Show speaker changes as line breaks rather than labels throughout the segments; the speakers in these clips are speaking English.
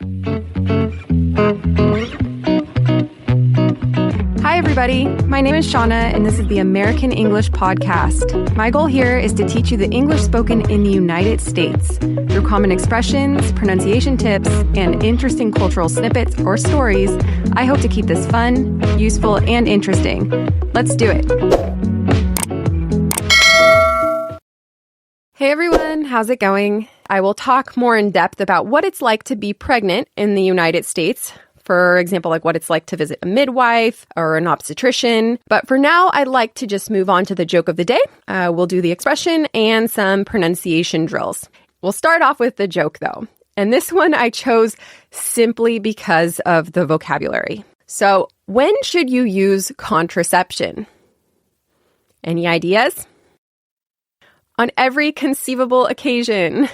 Hi, everybody. My name is Shana, and this is the American English Podcast. My goal here is to teach you the English spoken in the United States through common expressions, pronunciation tips, and interesting cultural snippets or stories. I hope to keep this fun, useful, and interesting. Let's do it. Hey, everyone. How's it going? I will talk more in depth about what it's like to be pregnant in the United States. For example, like what it's like to visit a midwife or an obstetrician. But for now, I'd like to just move on to the joke of the day. We'll do the expression and some pronunciation drills. We'll start off with the joke, though. And this one I chose simply because of the vocabulary. So, when should you use contraception? Any ideas? On every conceivable occasion.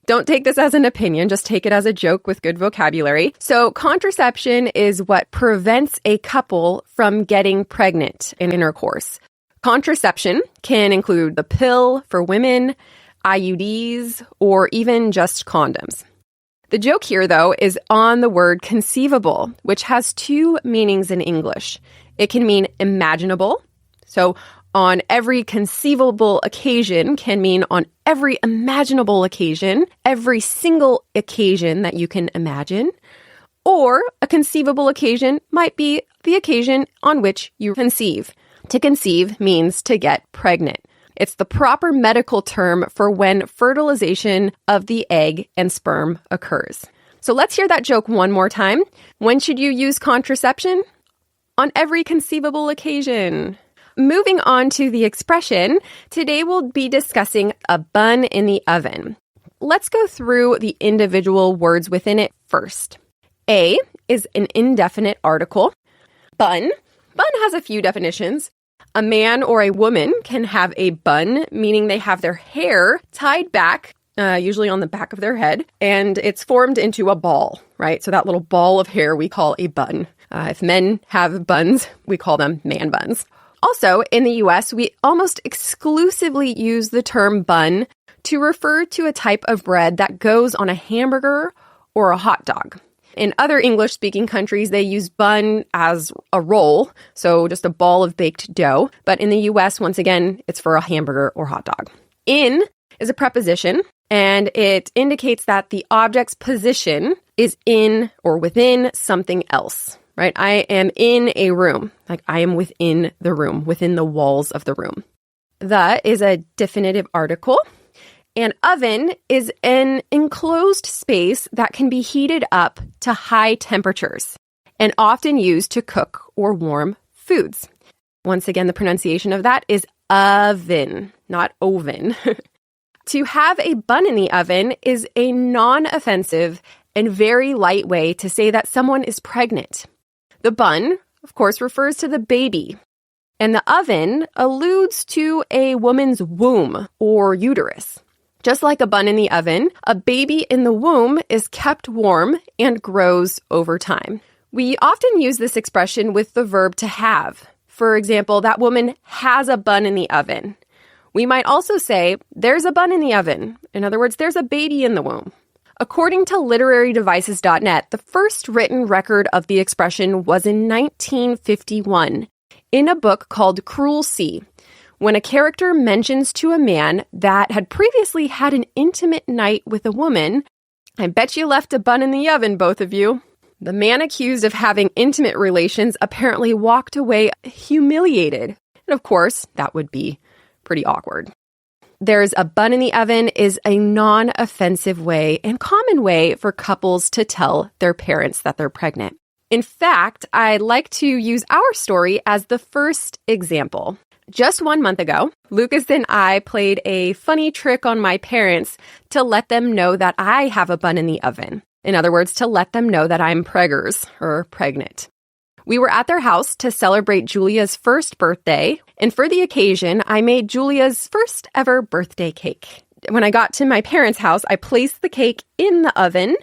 Don't take this as an opinion, just take it as a joke with good vocabulary. So contraception is what prevents a couple from getting pregnant in intercourse. Contraception can include the pill for women, IUDs, or even just condoms. The joke here, though, is on the word conceivable, which has two meanings in English. It can mean imaginable, so on every conceivable occasion can mean on every imaginable occasion, every single occasion that you can imagine. Or a conceivable occasion might be the occasion on which you conceive. To conceive means to get pregnant. It's the proper medical term for when fertilization of the egg and sperm occurs. So let's hear that joke one more time. When should you use contraception? On every conceivable occasion. Moving on to the expression, today we'll be discussing a bun in the oven. Let's go through the individual words within it first. A is an indefinite article. Bun has a few definitions. A man or a woman can have a bun, meaning they have their hair tied back, usually on the back of their head, and it's formed into a ball, right? So that little ball of hair we call a bun. If men have buns, we call them man buns. Also, in the U.S., we almost exclusively use the term bun to refer to a type of bread that goes on a hamburger or a hot dog. In other English-speaking countries, they use bun as a roll, so just a ball of baked dough. But in the U.S., once again, it's for a hamburger or hot dog. In is a preposition, and it indicates that the object's position is in or within something else. Right? I am in a room, like I am within the room, within the walls of the room. The is a definitive article, and oven is an enclosed space that can be heated up to high temperatures and often used to cook or warm foods. Once again, the pronunciation of that is oven, not oven. To have a bun in the oven is a non-offensive and very light way to say that someone is pregnant. The bun, of course, refers to the baby, and the oven alludes to a woman's womb or uterus. Just like a bun in the oven, a baby in the womb is kept warm and grows over time. We often use this expression with the verb to have. For example, that woman has a bun in the oven. We might also say, there's a bun in the oven. In other words, there's a baby in the womb. According to literarydevices.net, the first written record of the expression was in 1951 in a book called Cruel Sea, when a character mentions to a man that had previously had an intimate night with a woman, "I bet you left a bun in the oven, both of you." The man accused of having intimate relations apparently walked away humiliated. And of course, that would be pretty awkward. There's a bun in the oven is a non-offensive way and common way for couples to tell their parents that they're pregnant. In fact, I'd like to use our story as the first example. Just 1 month ago, Lucas and I played a funny trick on my parents to let them know that I have a bun in the oven. In other words, to let them know that I'm preggers or pregnant. We were at their house to celebrate Julia's first birthday, and for the occasion, I made Julia's first ever birthday cake. When I got to my parents' house, I placed the cake in the oven,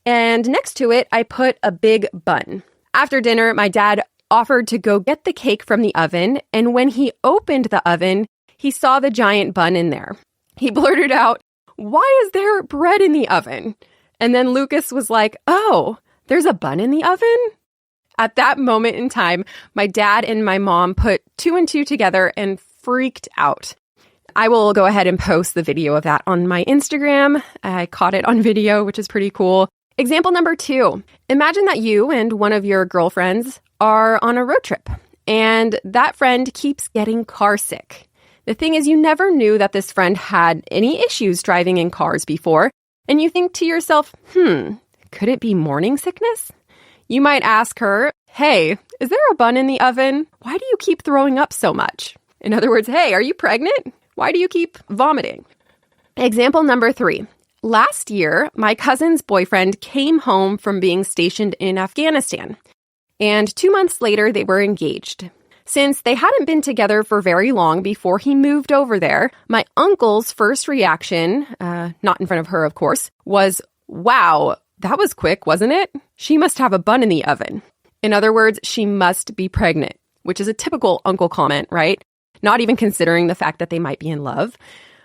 and next to it, I put a big bun. After dinner, my dad offered to go get the cake from the oven, and when he opened the oven, he saw the giant bun in there. He blurted out, "Why is there bread in the oven?" And then Lucas was like, oh, there's a bun in the oven? At that moment in time, my dad and my mom put two and two together and freaked out. I will go ahead and post the video of that on my Instagram. I caught it on video, which is pretty cool. Example number 2. Imagine that you and one of your girlfriends are on a road trip, and that friend keeps getting car sick. The thing is, you never knew that this friend had any issues driving in cars before, and you think to yourself, could it be morning sickness? You might ask her, hey, is there a bun in the oven? Why do you keep throwing up so much? In other words, hey, are you pregnant? Why do you keep vomiting? Example number 3. Last year, my cousin's boyfriend came home from being stationed in Afghanistan, and 2 months later, they were engaged. Since they hadn't been together for very long before he moved over there, my uncle's first reaction, not in front of her, of course, was, wow, that was quick, wasn't it? She must have a bun in the oven. In other words, she must be pregnant, which is a typical uncle comment, right? Not even considering the fact that they might be in love.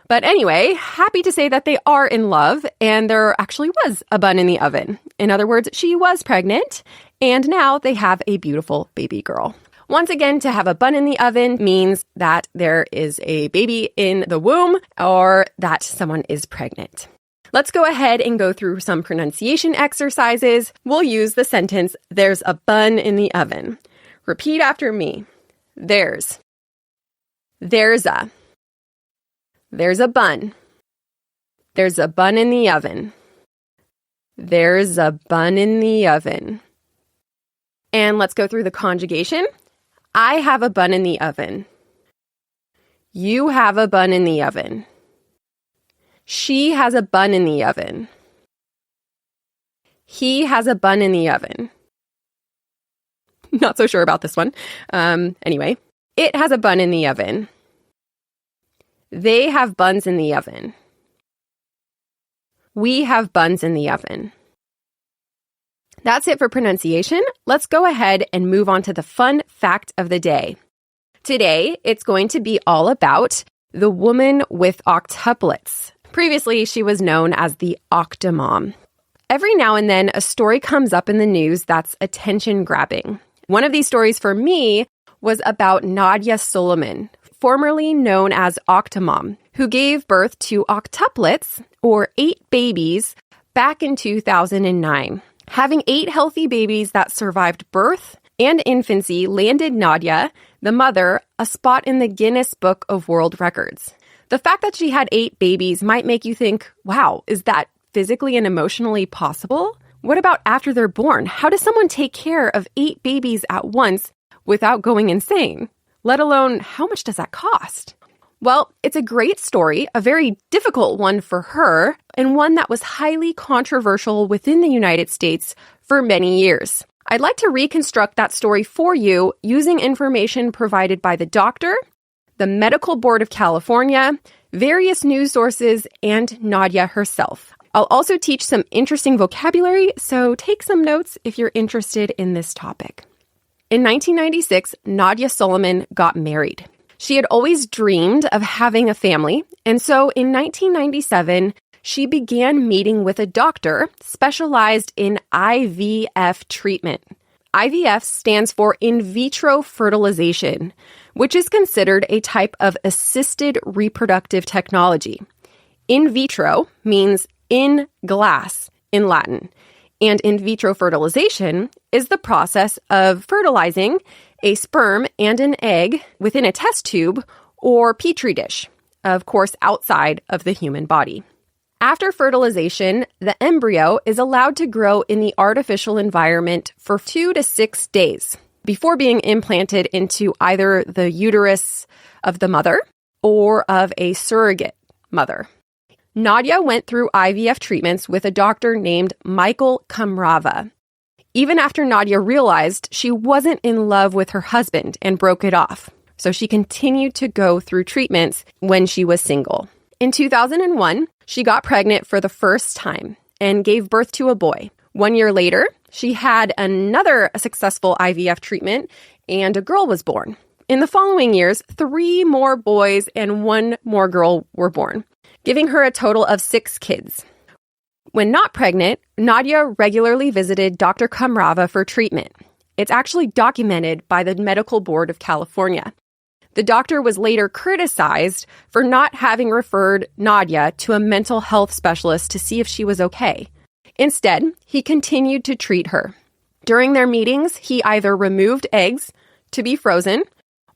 But anyway, happy to say that they are in love, and there actually was a bun in the oven. In other words, she was pregnant, and now they have a beautiful baby girl. Once again, to have a bun in the oven means that there is a baby in the womb or that someone is pregnant. Let's go ahead and go through some pronunciation exercises. We'll use the sentence, there's a bun in the oven. Repeat after me. There's a. There's a bun. There's a bun in the oven. There's a bun in the oven. And let's go through the conjugation. I have a bun in the oven. You have a bun in the oven. She has a bun in the oven. He has a bun in the oven. Not so sure about this one. Anyway, it has a bun in the oven. They have buns in the oven. We have buns in the oven. That's it for pronunciation. Let's go ahead and move on to the fun fact of the day. Today, it's going to be all about the woman with octuplets. Previously, she was known as the OCTOMOM. Every now and then, a story comes up in the news that's attention-grabbing. One of these stories for me was about Nadia Solomon, formerly known as OCTOMOM, who gave birth to octuplets, or 8 babies, back in 2009. Having 8 healthy babies that survived birth and infancy landed Nadia, the mother, a spot in the Guinness Book of World Records. The fact that she had 8 babies might make you think, wow, is that physically and emotionally possible? What about after they're born? How does someone take care of 8 babies at once without going insane? Let alone, how much does that cost? Well, it's a great story, a very difficult one for her, and one that was highly controversial within the United States for many years. I'd like to reconstruct that story for you using information provided by the doctor, the Medical Board of California, various news sources, and Nadia herself. I'll also teach some interesting vocabulary, so take some notes if you're interested in this topic. In 1996, Nadia Solomon got married. She had always dreamed of having a family, and so in 1997, she began meeting with a doctor specialized in IVF treatment. IVF stands for in vitro fertilization, which is considered a type of assisted reproductive technology. In vitro means in glass in Latin, and in vitro fertilization is the process of fertilizing a sperm and an egg within a test tube or petri dish, of course outside of the human body. After fertilization, the embryo is allowed to grow in the artificial environment for 2 to 6 days before being implanted into either the uterus of the mother or of a surrogate mother. Nadia went through IVF treatments with a doctor named Michael Kamrava. Even after Nadia realized she wasn't in love with her husband and broke it off, so she continued to go through treatments when she was single. In 2001, she got pregnant for the first time and gave birth to a boy. 1 year later, she had another successful IVF treatment and a girl was born. In the following years, 3 more boys and 1 more girl were born, giving her a total of 6 kids. When not pregnant, Nadia regularly visited Dr. Kamrava for treatment. It's actually documented by the Medical Board of California. The doctor was later criticized for not having referred Nadia to a mental health specialist to see if she was okay. Instead, he continued to treat her. During their meetings, he either removed eggs to be frozen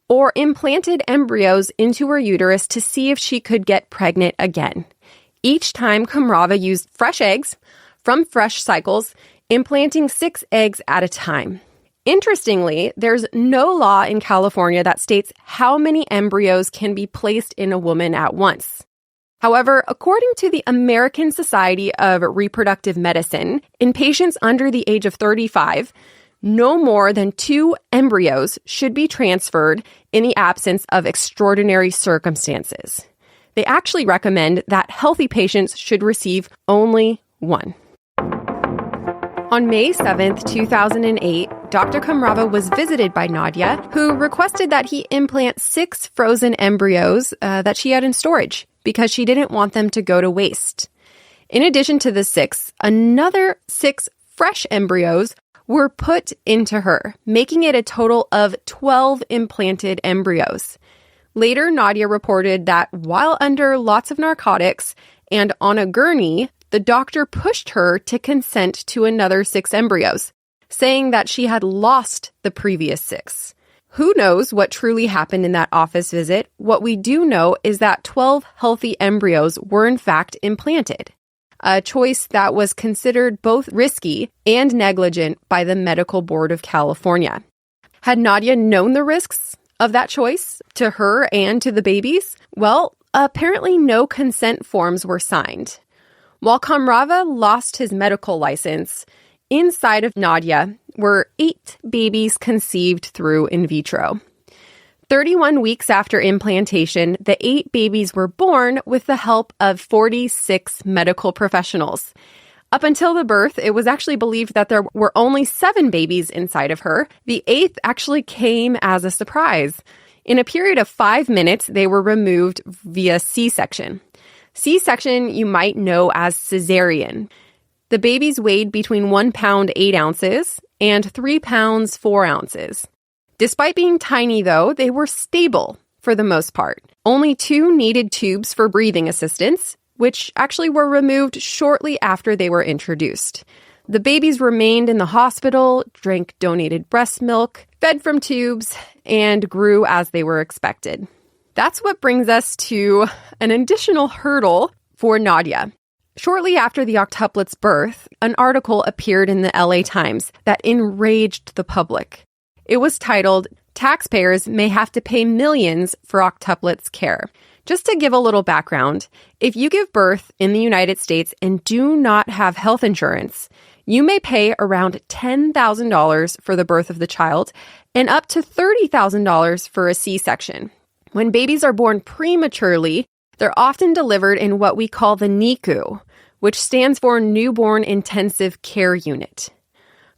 or implanted embryos into her uterus to see if she could get pregnant again. Each time, Kamrava used fresh eggs from fresh cycles, implanting 6 eggs at a time. Interestingly, there's no law in California that states how many embryos can be placed in a woman at once. However, according to the American Society of Reproductive Medicine, in patients under the age of 35, no more than 2 embryos should be transferred in the absence of extraordinary circumstances. They actually recommend that healthy patients should receive only 1. On May 7th, 2008, Dr. Kamrava was visited by Nadia, who requested that he implant 6 frozen embryos that she had in storage because she didn't want them to go to waste. In addition to the 6, another 6 fresh embryos were put into her, making it a total of 12 implanted embryos. Later, Nadia reported that while under lots of narcotics and on a gurney, the doctor pushed her to consent to another 6 embryos, saying that she had lost the previous 6. Who knows what truly happened in that office visit? What we do know is that 12 healthy embryos were in fact implanted, a choice that was considered both risky and negligent by the Medical Board of California. Had Nadia known the risks of that choice to her and to the babies? Well, apparently no consent forms were signed. While Kamrava lost his medical license, inside of Nadia were 8 babies conceived through in vitro. 31 weeks after implantation, the 8 babies were born with the help of 46 medical professionals. Up until the birth, it was actually believed that there were only 7 babies inside of her. The 8th actually came as a surprise. In a period of 5 minutes, they were removed via C-section. C-section you might know as cesarean. The babies weighed between 1 pound 8 ounces and 3 pounds 4 ounces. Despite being tiny, though, they were stable for the most part. Only 2 needed tubes for breathing assistance, which actually were removed shortly after they were introduced. The babies remained in the hospital, drank donated breast milk, fed from tubes, and grew as they were expected. That's what brings us to an additional hurdle for Nadia. Shortly after the octuplets' birth, an article appeared in the LA Times that enraged the public. It was titled, "Taxpayers May Have to Pay Millions for Octuplets' Care." Just to give a little background, if you give birth in the United States and do not have health insurance, you may pay around $10,000 for the birth of the child and up to $30,000 for a C-section. When babies are born prematurely, they're often delivered in what we call the NICU, which stands for Newborn Intensive Care Unit.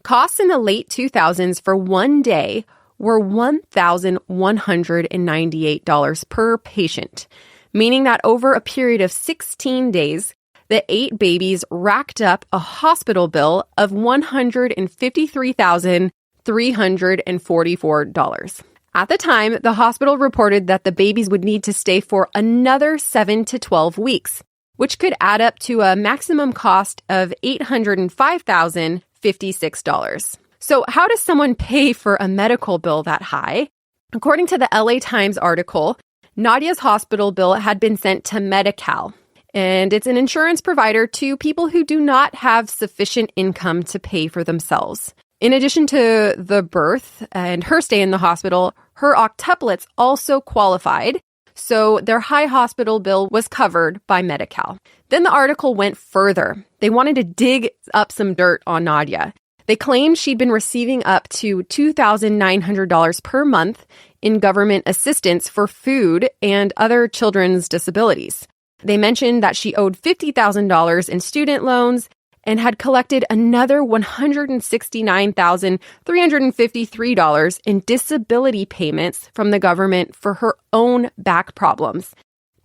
Costs in the late 2000s for one day were $1,198 per patient, meaning that over a period of 16 days, the 8 babies racked up a hospital bill of $153,344. At the time, the hospital reported that the babies would need to stay for another 7 to 12 weeks, which could add up to a maximum cost of $805,056. So how does someone pay for a medical bill that high? According to the LA Times article, Nadia's hospital bill had been sent to Medi-Cal, and it's an insurance provider to people who do not have sufficient income to pay for themselves. In addition to the birth and her stay in the hospital, her octuplets also qualified, so their high hospital bill was covered by Medi-Cal. Then the article went further. They wanted to dig up some dirt on Nadia. They claimed she'd been receiving up to $2,900 per month in government assistance for food and other children's disabilities. They mentioned that she owed $50,000 in student loans and had collected another $169,353 in disability payments from the government for her own back problems.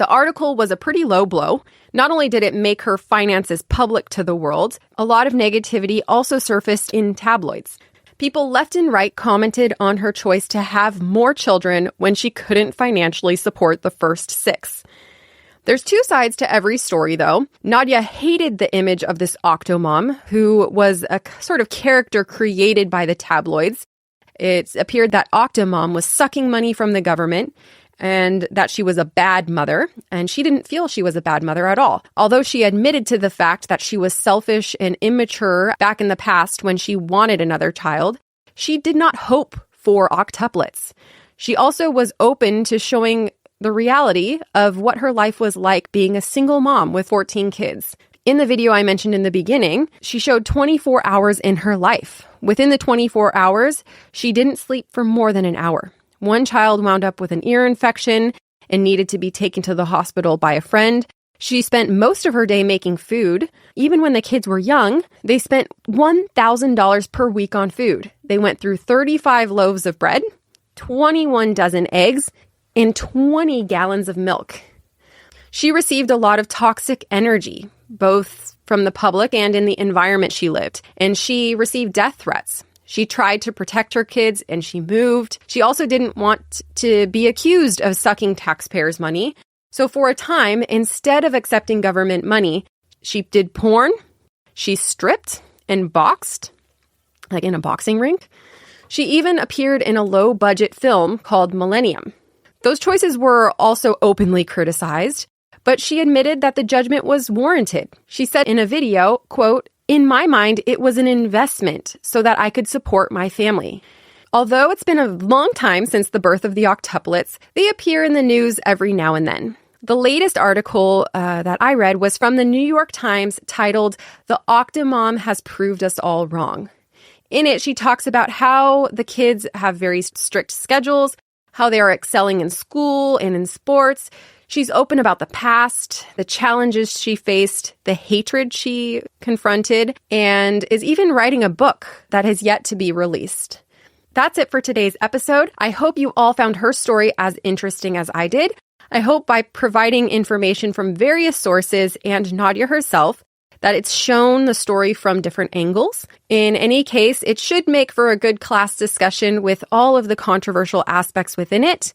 The article was a pretty low blow. Not only did it make her finances public to the world, a lot of negativity also surfaced in tabloids. People left and right commented on her choice to have more children when she couldn't financially support the first 6. There's 2 sides to every story, though. Nadia hated the image of this octomom, who was a sort of character created by the tabloids. It appeared that octomom was sucking money from the government and that she was a bad mother, and she didn't feel she was a bad mother at all. Although she admitted to the fact that she was selfish and immature back in the past when she wanted another child, she did not hope for octuplets. She also was open to showing the reality of what her life was like being a single mom with 14 kids. In the video I mentioned in the beginning, she showed 24 hours in her life. Within the 24 hours, she didn't sleep for more than an hour. One child wound up with an ear infection and needed to be taken to the hospital by a friend. She spent most of her day making food. Even when the kids were young, they spent $1,000 per week on food. They went through 35 loaves of bread, 21 dozen eggs, and 20 gallons of milk. She received a lot of toxic energy, both from the public and in the environment she lived, and she received death threats. She tried to protect her kids and she moved. She also didn't want to be accused of sucking taxpayers' money. So for a time, instead of accepting government money, she did porn, she stripped and boxed, like in a boxing rink. She even appeared in a low-budget film called Millennium. Those choices were also openly criticized, but she admitted that the judgment was warranted. She said in a video, quote, "In my mind, it was an investment so that I could support my family." Although it's been a long time since the birth of the octuplets, they appear in the news every now and then. The latest article that I read was from the New York Times titled, "The Octomom Has Proved Us All Wrong." In it, she talks about how the kids have very strict schedules, how they are excelling in school and in sports. She's open about the past, the challenges she faced, the hatred she confronted, and is even writing a book that has yet to be released. That's it for today's episode. I hope you all found her story as interesting as I did. I hope by providing information from various sources and Nadia herself, that it's shown the story from different angles. In any case, it should make for a good class discussion with all of the controversial aspects within it.